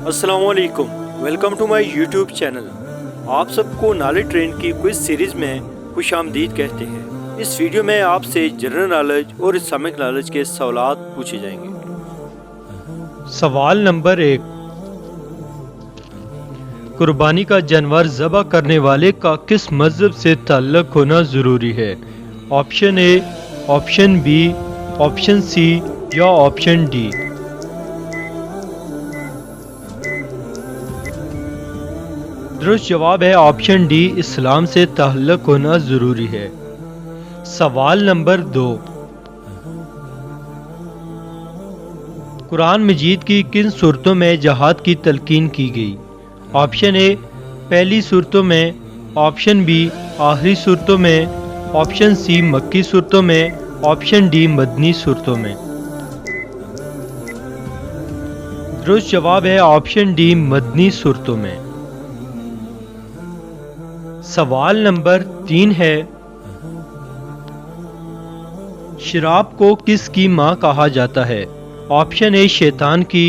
السلام علیکم، welcome to my YouTube channel. آپ سب کو نالج ٹرین کی کوئز سیریز میں خوش آمدید کہتے ہیں۔ اس ویڈیو میں آپ سے جنرل نالج اور اسلامک نالج کے سوالات پوچھے جائیں گے۔ سوال نمبر 1، قربانی کا جانور ذبح کرنے والے کا کس مذہب سے تعلق ہونا ضروری ہے؟ آپشن اے، آپشن بی، آپشن سی یا آپشن ڈی؟ درست جواب ہے آپشن ڈی، اسلام سے تعلق ہونا ضروری ہے۔ سوال نمبر 2، قرآن مجید کی کن صورتوں میں جہاد کی تلقین کی گئی؟ آپشن اے پہلی صورتوں میں، آپشن بی آخری صورتوں میں، آپشن سی مکی صورتوں میں، آپشن ڈی مدنی صورتوں میں۔ درست جواب ہے آپشن ڈی، مدنی صورتوں میں۔ سوال نمبر 3 ہے، شراب کو کس کی ماں کہا جاتا ہے؟ آپشن اے شیطان کی،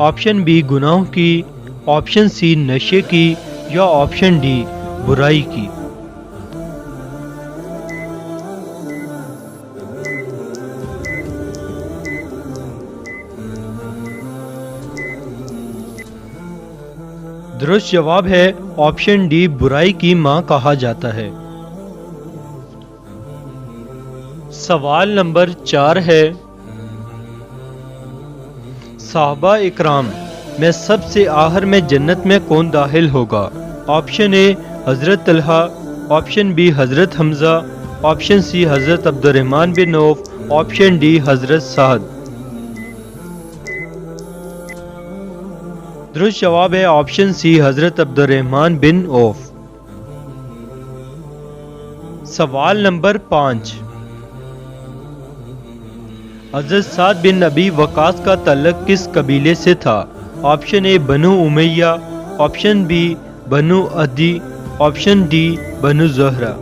آپشن بی گناہوں کی، آپشن سی نشے کی یا آپشن ڈی برائی کی؟ درست جواب ہے آپشن ڈی، برائی کی ماں کہا جاتا ہے۔ سوال نمبر 4 ہے، صحابہ اکرام میں سب سے آخر میں جنت میں کون داخل ہوگا؟ آپشن اے حضرت طلحہ، آپشن بی حضرت حمزہ، آپشن سی حضرت عبد الرحمن بن عوف، آپشن ڈی حضرت سعد۔ درست جواب ہے آپشن سی حضرت عبد الرحمن بن عوف۔ سوال نمبر 5، حضرت سعد بن ابی وقاص کا تعلق کس قبیلے سے تھا؟ آپشن اے بنو امیہ، آپشن بی بنو عدی، آپشن ڈی بنو زہرہ۔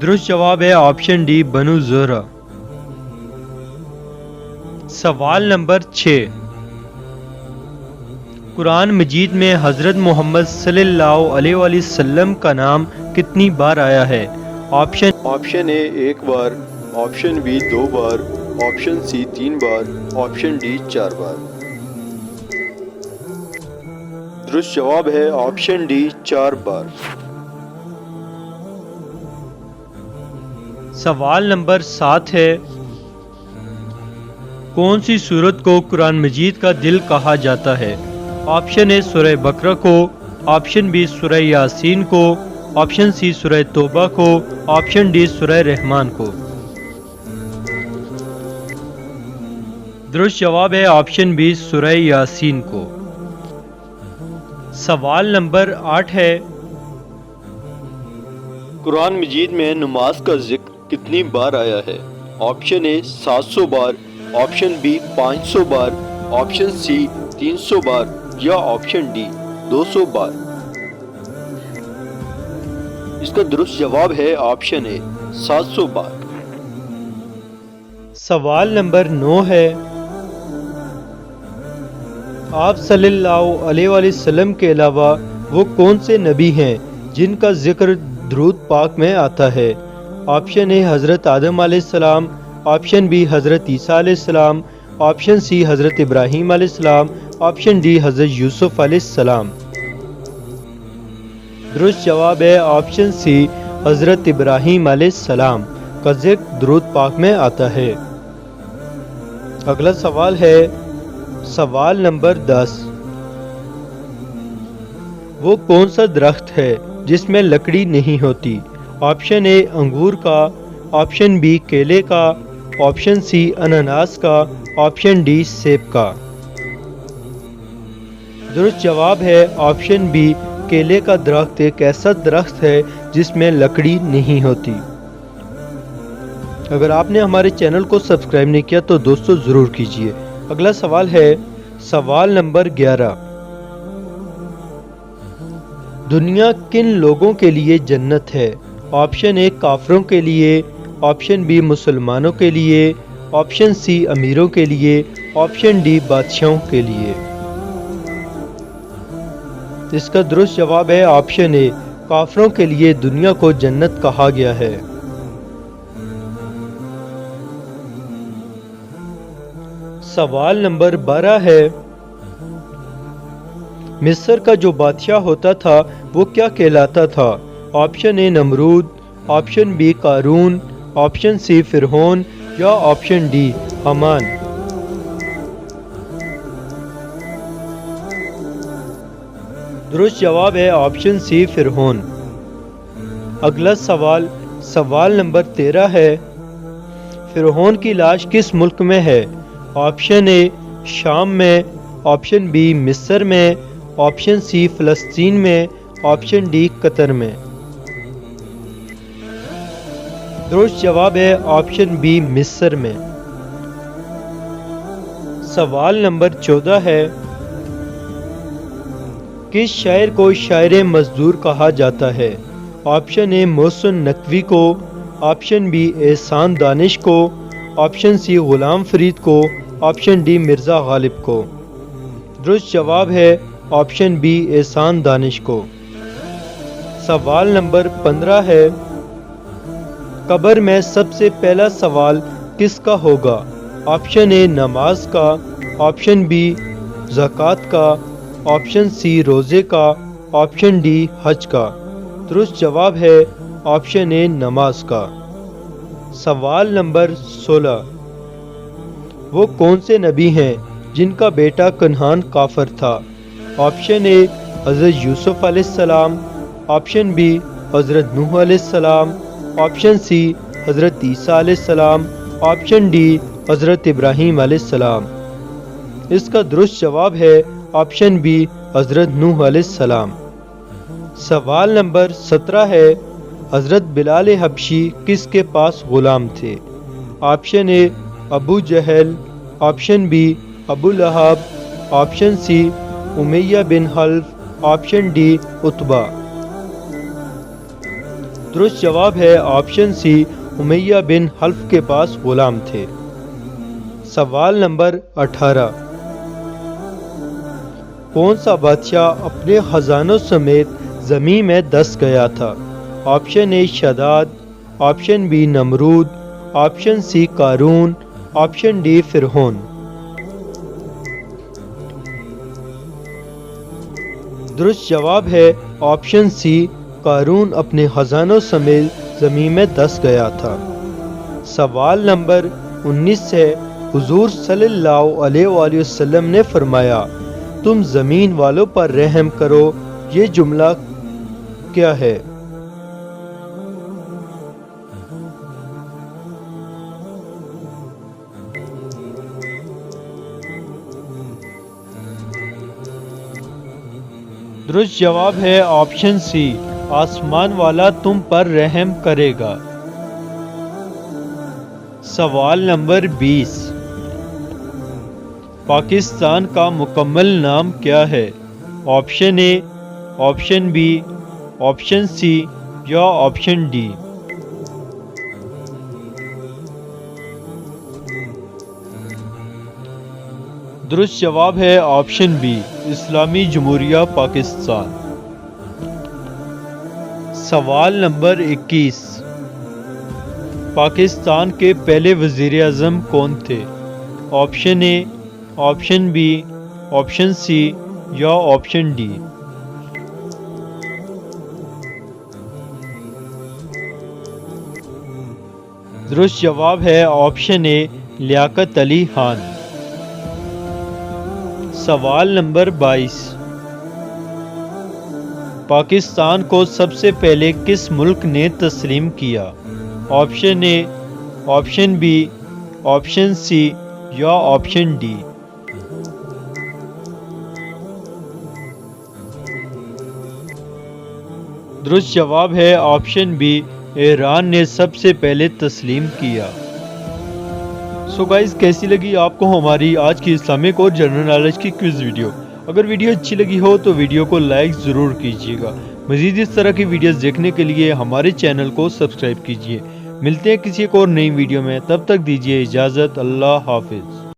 درست جواب ہے آپشن ڈی بنو زہرہ۔ سوال نمبر 6، قرآن مجید میں حضرت محمد صلی اللہ علیہ وآلہ وسلم کا نام کتنی بار آیا ہے؟ آپشن اے 1 بار، آپشن بی 2 بار، آپشن سی 3 بار، آپشن ڈی 4 بار۔ درست جواب ہے آپشن ڈی 4 بار۔ سوال نمبر 7 ہے، کون سی سورت کو قرآن مجید کا دل کہا جاتا ہے؟ آپشن اے سورہ بقرہ کو، آپشن بی سورہ یاسین کو، آپشن سی سورہ توبہ کو، آپشن ڈی سورہ رحمان کو۔ درست جواب ہے آپشن بی سورہ یاسین کو۔ سوال نمبر 8 ہے، قرآن مجید میں نماز کا ذکر کتنی بار آیا ہے؟ آپشن اے 700 بار، آپشن بی 500 بار، آپشن سی 300 بار یا آپشن ڈی 200 بار۔ اس کا درست جواب ہے آپشن اے 700 بار۔ سوال نمبر 9 ہے، آپ صلی اللہ علیہ وآلہ وسلم کے علاوہ وہ کون سے نبی ہیں جن کا ذکر درود پاک میں آتا ہے؟ آپشن اے حضرت آدم علیہ السلام، آپشن بی حضرت عیسیٰ علیہ السلام، آپشن سی حضرت ابراہیم علیہ السلام، آپشن ڈی حضرت یوسف علیہ السلام۔ درست جواب ہے آپشن سی حضرت ابراہیم علیہ السلام کا ذکر درود پاک میں آتا ہے۔ اگلا سوال ہے، سوال نمبر 10، وہ کون سا درخت ہے جس میں لکڑی نہیں ہوتی؟ آپشن اے انگور کا، آپشن بی کیلے کا، آپشن سی اناناس کا، آپشن ڈی سیب کا۔ درست جواب ہے آپشن بی کیلے کا درخت ایک ایسا درخت ہے جس میں لکڑی نہیں ہوتی۔ اگر آپ نے ہمارے چینل کو سبسکرائب نہیں کیا تو دوستو ضرور کیجئے۔ اگلا سوال ہے، سوال نمبر 11، دنیا کن لوگوں کے لیے جنت ہے؟ آپشن اے کافروں کے لیے، آپشن بی مسلمانوں کے لیے، آپشن سی امیروں کے لیے، آپشن ڈی بادشاہوں کے لیے۔ اس کا درست جواب ہے آپشن اے، کافروں کے لیے دنیا کو جنت کہا گیا ہے۔ سوال نمبر 12 ہے، مصر کا جو بادشاہ ہوتا تھا وہ کیا کہلاتا تھا؟ آپشن اے نمرود، آپشن بی قارون، آپشن سی فرعون یا آپشن ڈی حامان۔ درست جواب ہے آپشن سی فرعون۔ اگلا سوال، سوال نمبر 13 ہے، فرعون کی لاش کس ملک میں ہے؟ آپشن اے شام میں، آپشن بی مصر میں، آپشن سی فلسطین میں، آپشن ڈی قطر میں۔ درست جواب ہے آپشن بی مصر میں۔ سوال نمبر 14 ہے، کس شاعر کو شاعر مزدور کہا جاتا ہے؟ آپشن اے محسن نقوی کو، آپشن بی احسان دانش کو، آپشن سی غلام فرید کو، آپشن ڈی مرزا غالب کو۔ درست جواب ہے آپشن بی احسان دانش کو۔ سوال نمبر 15 ہے، قبر میں سب سے پہلا سوال کس کا ہوگا؟ آپشن اے نماز کا، آپشن بی زکوٰۃ کا، آپشن سی روزے کا، آپشن ڈی حج کا۔ درست جواب ہے آپشن اے نماز کا۔ سوال نمبر 16، وہ کون سے نبی ہیں جن کا بیٹا کنعان کافر تھا؟ آپشن اے حضرت یوسف علیہ السلام، آپشن بی حضرت نوح علیہ السلام، آپشن سی حضرت عیسیٰ علیہ السلام، آپشن ڈی حضرت ابراہیم علیہ السلام۔ اس کا درست جواب ہے آپشن بی حضرت نوح علیہ السلام۔ سوال نمبر 17 ہے، حضرت بلال حبشی کس کے پاس غلام تھے؟ آپشن اے ابو جہل، آپشن بی ابو لہب، آپشن سی امیہ بن حلف، آپشن ڈی عتبہ۔ درست جواب ہے آپشن سی امیہ بن حلف کے پاس غلام تھے۔ سوال نمبر 18، کون سا بادشاہ اپنے خزانوں سمیت زمین میں دس گیا تھا؟ آپشن اے شداد، آپشن بی نمرود، آپشن سی قارون، آپشن ڈی فرعون۔ درست جواب ہے آپشن سی قارون اپنے خزانوں سمیت زمین میں دس گیا تھا۔ سوال نمبر 19 ہے، حضور صلی اللہ علیہ وآلہ وسلم نے فرمایا تم زمین والوں پر رحم کرو، یہ جملہ کیا ہے؟ درست جواب ہے آپشن سی آسمان والا تم پر رحم کرے گا۔ سوال نمبر 20، پاکستان کا مکمل نام کیا ہے؟ آپشن اے، آپشن بی، آپشن سی یا آپشن ڈی۔ درست جواب ہے آپشن بی، اسلامی جمہوریہ پاکستان۔ سوال نمبر 21، پاکستان کے پہلے وزیر اعظم کون تھے؟ آپشن اے، آپشن بی، آپشن سی یا آپشن ڈی۔ درست جواب ہے آپشن اے، لیاقت علی خان۔ سوال نمبر 22، پاکستان کو سب سے پہلے کس ملک نے تسلیم کیا؟ آپشن اے، آپشن بی، آپشن سی یا آپشن ڈی۔ درست جواب ہے آپشن بی، ایران نے سب سے پہلے تسلیم کیا۔ سو گائز، کیسی لگی آپ کو ہماری آج کی اسلامک اور جنرل نالج کی کوئز ویڈیو؟ اگر ویڈیو اچھی لگی ہو تو ویڈیو کو لائک ضرور کیجیے گا۔ مزید اس طرح کی ویڈیوز دیکھنے کے لیے ہمارے چینل کو سبسکرائب کیجیے۔ ملتے ہیں کسی ایک اور نئی ویڈیو میں، تب تک دیجیے اجازت، اللہ حافظ۔